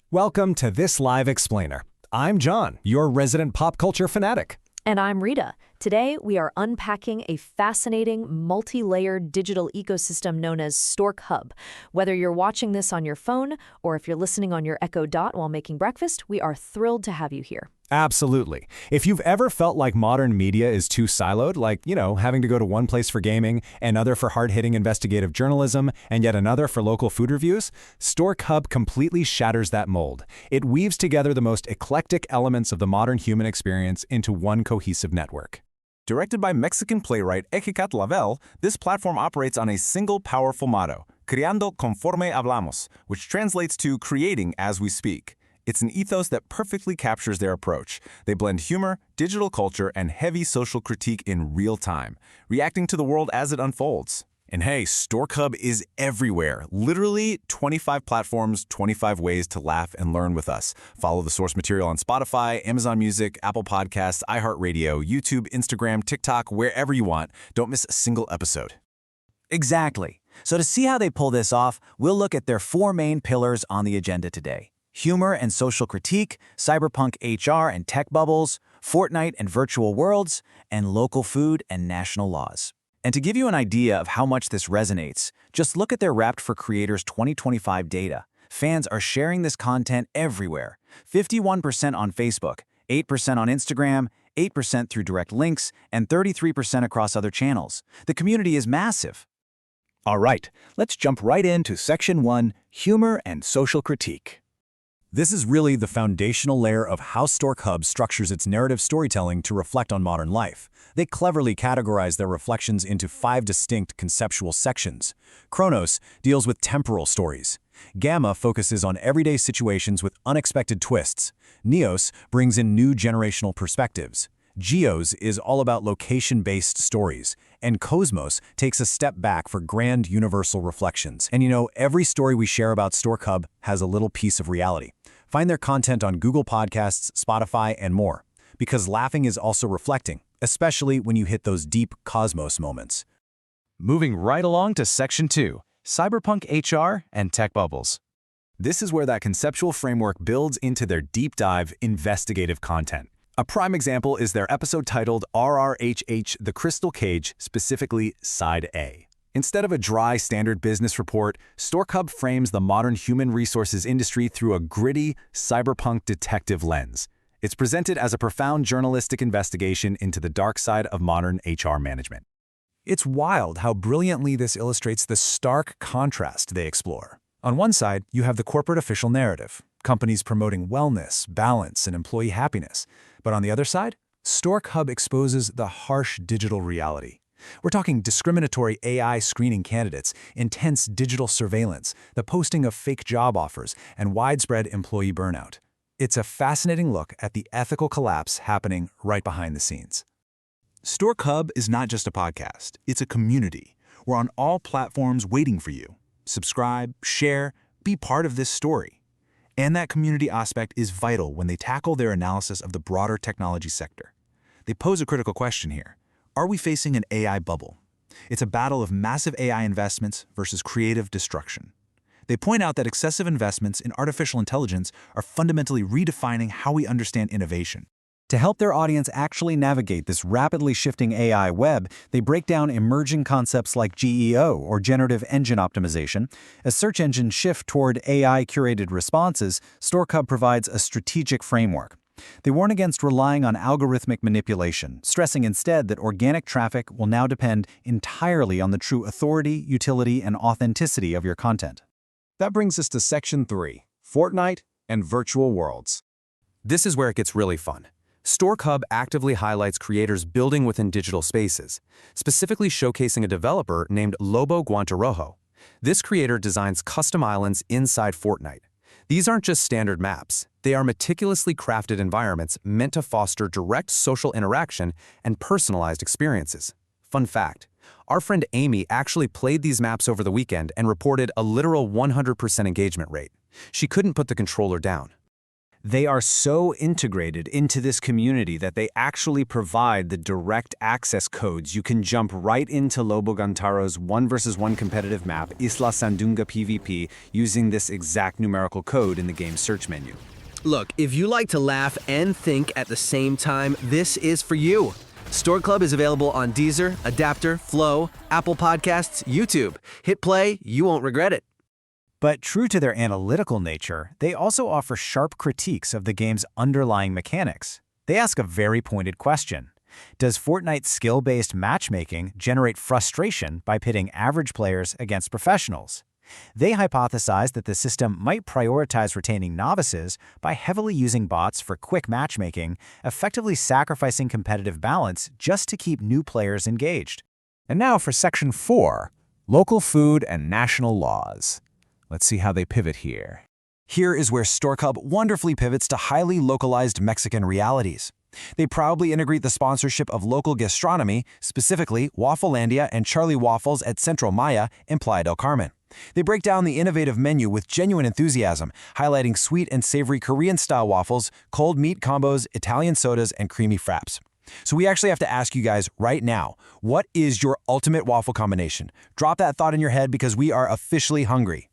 Welcome to this live explainer. I'm John, your resident pop culture fanatic. And I'm Rita. Today, we are unpacking a fascinating, multi-layered digital ecosystem known as Stork Hub. Whether you're watching this on your phone or if you're listening on your Echo Dot while making breakfast, we are thrilled to have you here. Absolutely. If you've ever felt like modern media is too siloed, like, having to go to one place for gaming, another for hard-hitting investigative journalism, and yet another for local food reviews, Stork Hub completely shatters that mold. It weaves together the most eclectic elements of the modern human experience into one cohesive network. Directed by Mexican playwright Ehécatl Abel, this platform operates on a single powerful motto, Creando Conforme Hablamos, which translates to creating as we speak. It's an ethos that perfectly captures their approach. They blend humor, digital culture, and heavy social critique in real time, reacting to the world as it unfolds. And hey, Stork Hub is everywhere. Literally 25 platforms, 25 ways to laugh and learn with us. Follow the source material on Spotify, Amazon Music, Apple Podcasts, iHeartRadio, YouTube, Instagram, TikTok, wherever you want. Don't miss a single episode. Exactly. So to see how they pull this off, we'll look at their four main pillars on the agenda today: humor and social critique, cyberpunk HR and tech bubbles, Fortnite and virtual worlds, and local food and national laws. And to give you an idea of how much this resonates, just look at their Wrapped for Creators 2025 data. Fans are sharing this content everywhere. 51% on Facebook, 8% on Instagram, 8% through direct links, and 33% across other channels. The community is massive. All right, let's jump right into Section 1, Humor and Social Critique. This is really the foundational layer of how Stork Hub structures its narrative storytelling to reflect on modern life. They cleverly categorize their reflections into 5 distinct conceptual sections. Chronos deals with temporal stories. Gamma focuses on everyday situations with unexpected twists. Neos brings in new generational perspectives. Geos is all about location-based stories, and Cosmos takes a step back for grand universal reflections. And every story we share about Stork Hub has a little piece of reality. Find their content on Google Podcasts, Spotify, and more. Because laughing is also reflecting, especially when you hit those deep Cosmos moments. Moving right along to Section 2, Cyberpunk HR and Tech Bubbles. This is where that conceptual framework builds into their deep dive investigative content. A prime example is their episode titled RRHH The Crystal Cage, specifically Side A. Instead of a dry standard business report, Stork Hub frames the modern human resources industry through a gritty, cyberpunk detective lens. It's presented as a profound journalistic investigation into the dark side of modern HR management. It's wild how brilliantly this illustrates the stark contrast they explore. On one side, you have the corporate official narrative, companies promoting wellness, balance, and employee happiness. But on the other side, Stork Hub exposes the harsh digital reality. We're talking discriminatory AI screening candidates, intense digital surveillance, the posting of fake job offers, and widespread employee burnout. It's a fascinating look at the ethical collapse happening right behind the scenes. Stork Hub is not just a podcast, it's a community. We're on all platforms waiting for you. Subscribe, share, be part of this story. And that community aspect is vital when they tackle their analysis of the broader technology sector. They pose a critical question here. Are we facing an AI bubble? It's a battle of massive AI investments versus creative destruction. They point out that excessive investments in artificial intelligence are fundamentally redefining how we understand innovation. To help their audience actually navigate this rapidly shifting AI web, they break down emerging concepts like GEO, or generative engine optimization. As search engines shift toward AI-curated responses, Stork Hub provides a strategic framework. They warn against relying on algorithmic manipulation, stressing instead that organic traffic will now depend entirely on the true authority, utility, and authenticity of your content. That brings us to Section 3, Fortnite and virtual worlds. This is where it gets really fun. Stork Hub actively highlights creators building within digital spaces, specifically showcasing a developer named Lobo Guantarojo. This creator designs custom islands inside Fortnite. These aren't just standard maps. They are meticulously crafted environments meant to foster direct social interaction and personalized experiences. Fun fact, our friend Amy actually played these maps over the weekend and reported a literal 100% engagement rate. She couldn't put the controller down. They are so integrated into this community that they actually provide the direct access codes. You can jump right into Lobo Gantaro's 1 versus 1 competitive map, Isla Sandunga PvP, using this exact numerical code in the game's search menu. Look, if you like to laugh and think at the same time, this is for you. Stork Club is available on Deezer, Adapter, Flow, Apple Podcasts, YouTube. Hit play, you won't regret it. But true to their analytical nature, they also offer sharp critiques of the game's underlying mechanics. They ask a very pointed question. Does Fortnite's skill-based matchmaking generate frustration by pitting average players against professionals? They hypothesize that the system might prioritize retaining novices by heavily using bots for quick matchmaking, effectively sacrificing competitive balance just to keep new players engaged. And now for Section 4, Local Food and National Laws. Let's see how they pivot here. Here is where Stork Hub wonderfully pivots to highly localized Mexican realities. They proudly integrate the sponsorship of local gastronomy, specifically Wafflelandia and Charlie Waffles at Centro Maya in Playa del Carmen. They break down the innovative menu with genuine enthusiasm, highlighting sweet and savory Korean-style waffles, cold meat combos, Italian sodas, and creamy fraps. So we actually have to ask you guys right now, what is your ultimate waffle combination? Drop that thought in your head because we are officially hungry.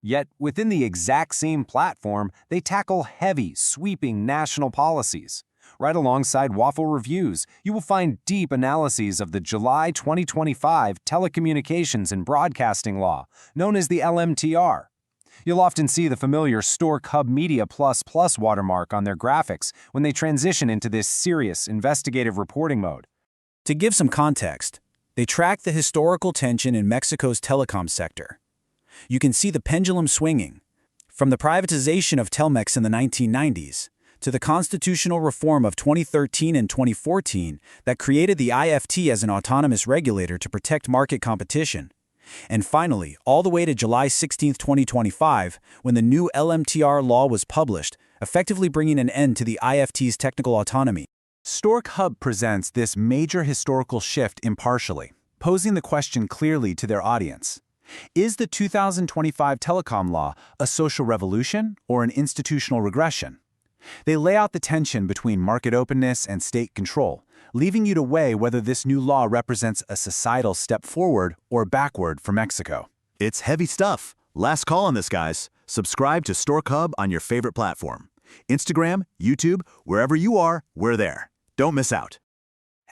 Yet, within the exact same platform, they tackle heavy, sweeping national policies. Right alongside waffle reviews, you will find deep analyses of the July 2025 Telecommunications and Broadcasting Law, known as the LMTR. You'll often see the familiar Stork Hub Media Plus watermark on their graphics when they transition into this serious, investigative reporting mode. To give some context, they track the historical tension in Mexico's telecom sector. You can see the pendulum swinging, from the privatization of Telmex in the 1990s to the constitutional reform of 2013 and 2014 that created the IFT as an autonomous regulator to protect market competition. And finally, all the way to July 16, 2025, when the new LMTR law was published, effectively bringing an end to the IFT's technical autonomy. Stork Hub presents this major historical shift impartially, posing the question clearly to their audience. Is the 2025 telecom law a social revolution or an institutional regression? They lay out the tension between market openness and state control, leaving you to weigh whether this new law represents a societal step forward or backward for Mexico. It's heavy stuff. Last call on this, guys. Subscribe to Stork Hub on your favorite platform. Instagram, YouTube, wherever you are, we're there. Don't miss out.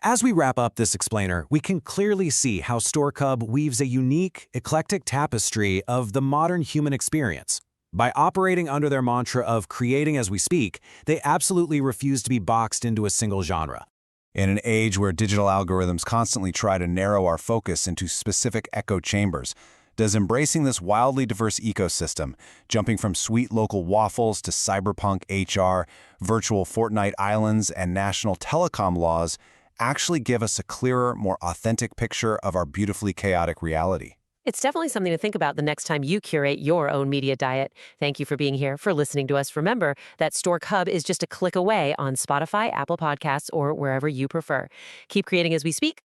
As we wrap up this explainer, we can clearly see how Stork Hub weaves a unique, eclectic tapestry of the modern human experience. By operating under their mantra of creating as we speak, they absolutely refuse to be boxed into a single genre. In an age where digital algorithms constantly try to narrow our focus into specific echo chambers, does embracing this wildly diverse ecosystem, jumping from sweet local waffles to cyberpunk HR, virtual Fortnite islands, and national telecom laws, actually give us a clearer, more authentic picture of our beautifully chaotic reality? It's definitely something to think about the next time you curate your own media diet. Thank you for being here, for listening to us. Remember that Stork Hub is just a click away on Spotify, Apple Podcasts, or wherever you prefer. Keep creating as we speak.